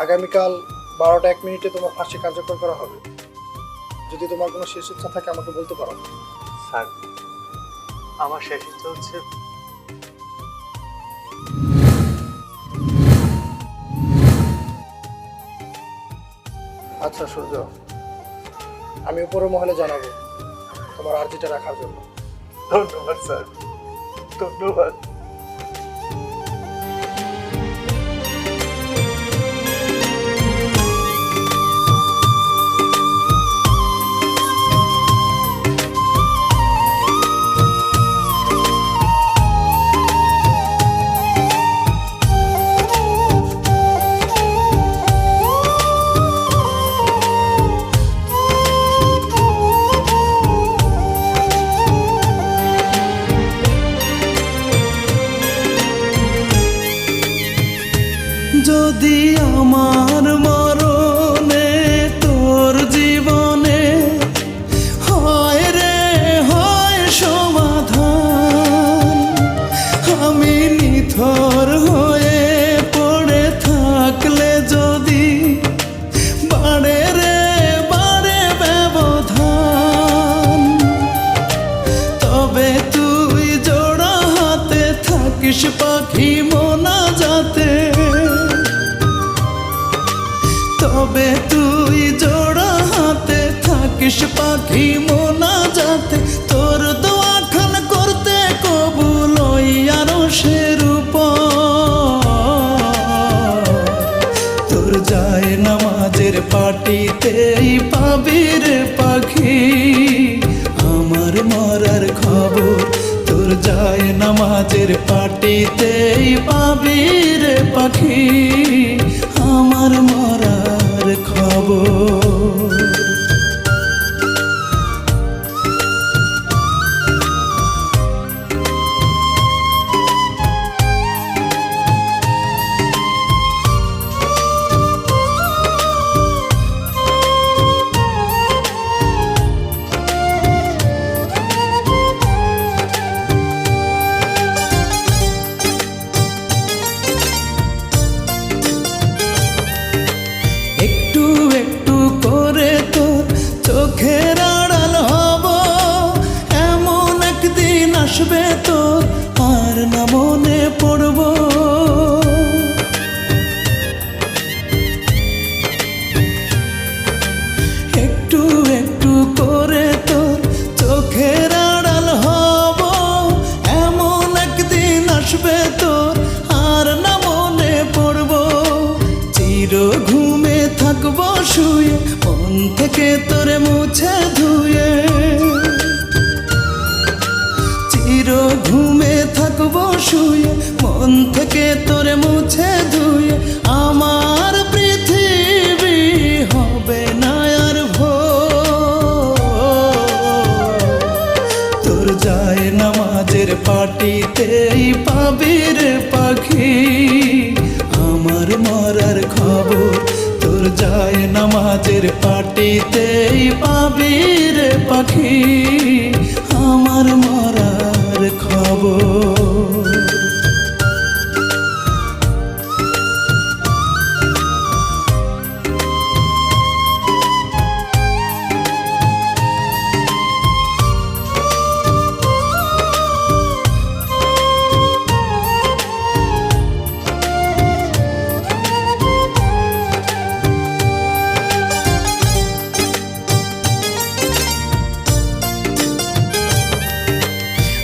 আগামীকাল 12টা 1 মিনিটে তোমার ফাঁসি কার্যকর করা হবে। যদি তোমার কোনো শেষ ইচ্ছা থাকে আমাকে বলতে পারো। স্যার, আমার শেষ ইচ্ছা হচ্ছে আচ্ছা সূর্য, আমি উপরের মহলে জানাবো তোমার আর্জিটা রাখার জন্য। ধন্যবাদ স্যার, ধন্যবাদ। যদি আমার মরণে তোর জীবনে হয় রে হয় সমাধান, আমি নিথর হয়ে পড়ে থাকলে যদি বাড়ে রে বাড়ে ব্যবধান, তবে তুই জোড়া হাতে থাকিস পাখি মোনা যাতে, তবে তুই জোড়া হাতে থাকিস পাখি মোনা যাতে, তোর দোয়া খান করতে কবুল ওই আরশের উপর, তোর যায় নামাজের পাটিতেই পাবি রে পাখি আমার মরার খবর, তোর যায় নামাজের পাটিতেই পাবি রে পাখি আমার মরার খবর। একটু একটু করে তোর চোখের আড়াল হব, এমন একদিন আসবে তোর আর না মনে পড়ব, একটু একটু করে তোর চোখের আড়াল হব, এমন একদিন আসবে তোর আর না মনে পড়ব, চির ঘুমে থাকবো শুয়ে মন থেকে তোরে মুছে ধুয়ে, চির ঘুমে থাকবো শুয়ে মন থেকে তোরে মুছে ধুয়ে, আমার পৃথিবী হবে না আর ভোর, তোর যায় নামাজের পাটিতেই পাবি রে পাখি আমার মরার খবর, তোর যায় নামাজের পাটিতেই পাবি রে পাখি আমার মরার খবর।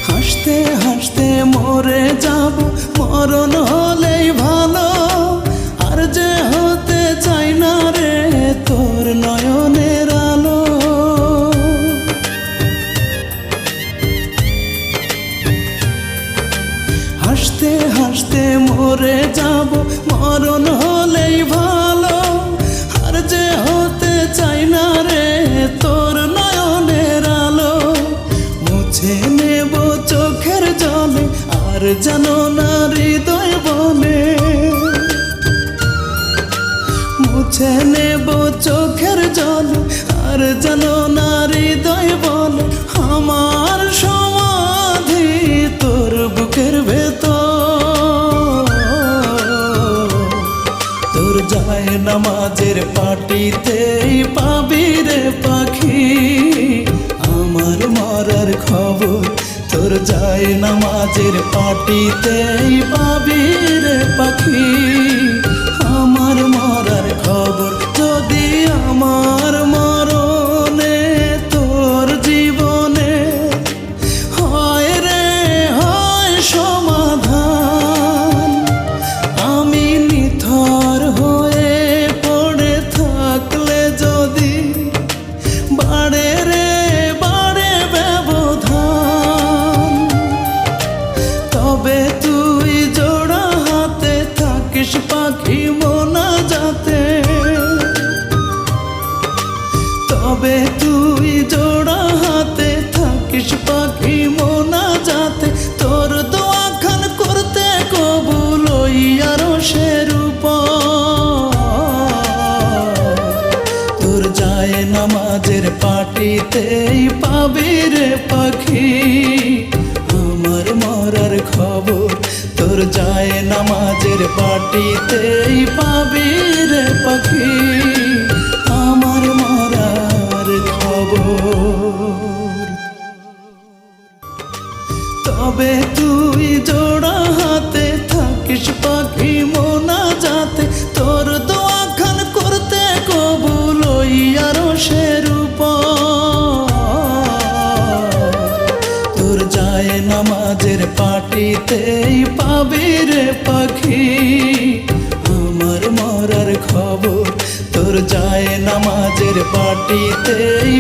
হাসতে হাসতে মরে যাব মরণ হলেই ভালো, আর যে হতে চাই না রে তোর নয়নের আলো, হাসতে হাসতে মরে যাব মরণ হলেই ভালো, আর যে হতে চাই না রে তোর নয়নের আলো, মুছে নেব চোখের জলে আর জানো না হৃদয় বলে, মুছে নেব চোখের জলে আর জানো না হৃদয় বলে, আমার সমাধি তোর বুকের ভেতর, তোর যায় নামাজের পাটিতেই পাবি রে পাখি আমার মরার খবর তোর যায় নামাজের পাটিতেই পাবি রে পাখি আমার মরার খবর যদি আমার মরণে তোর জীবনে হয় রে হয় সমাধান আমি নিথর হয়ে পড়ে থাকলে যদি বাড়ে রে বাড়ে ব্যবধান তবে তুই জোড়া হাতে থাকিস পাখি মোনা যাতে তবে তুই জোড়া হাতে থাকিস পাখি মোনা যাতে তোর দোয়া খান করতে কবুল ইয়ারো সেরূপ তোর যায় নামাজের পাটিতেই পাবি রে পাখি আমার মরার খবর তোর যায় নামাজের পাটিতেই পাবি রে পাখি আমার মরার খবর তবে তুই জোড়া হাতে থাকিস পাখি মোনা যাতে তোর দোয়া খান করতে কবুল ইয়ারো সেরূপ তোর যায় নামাজের পাটিতেই পাবি রে পাখি আমার মরার খবর তোর যায় নামাজের পাটিতেই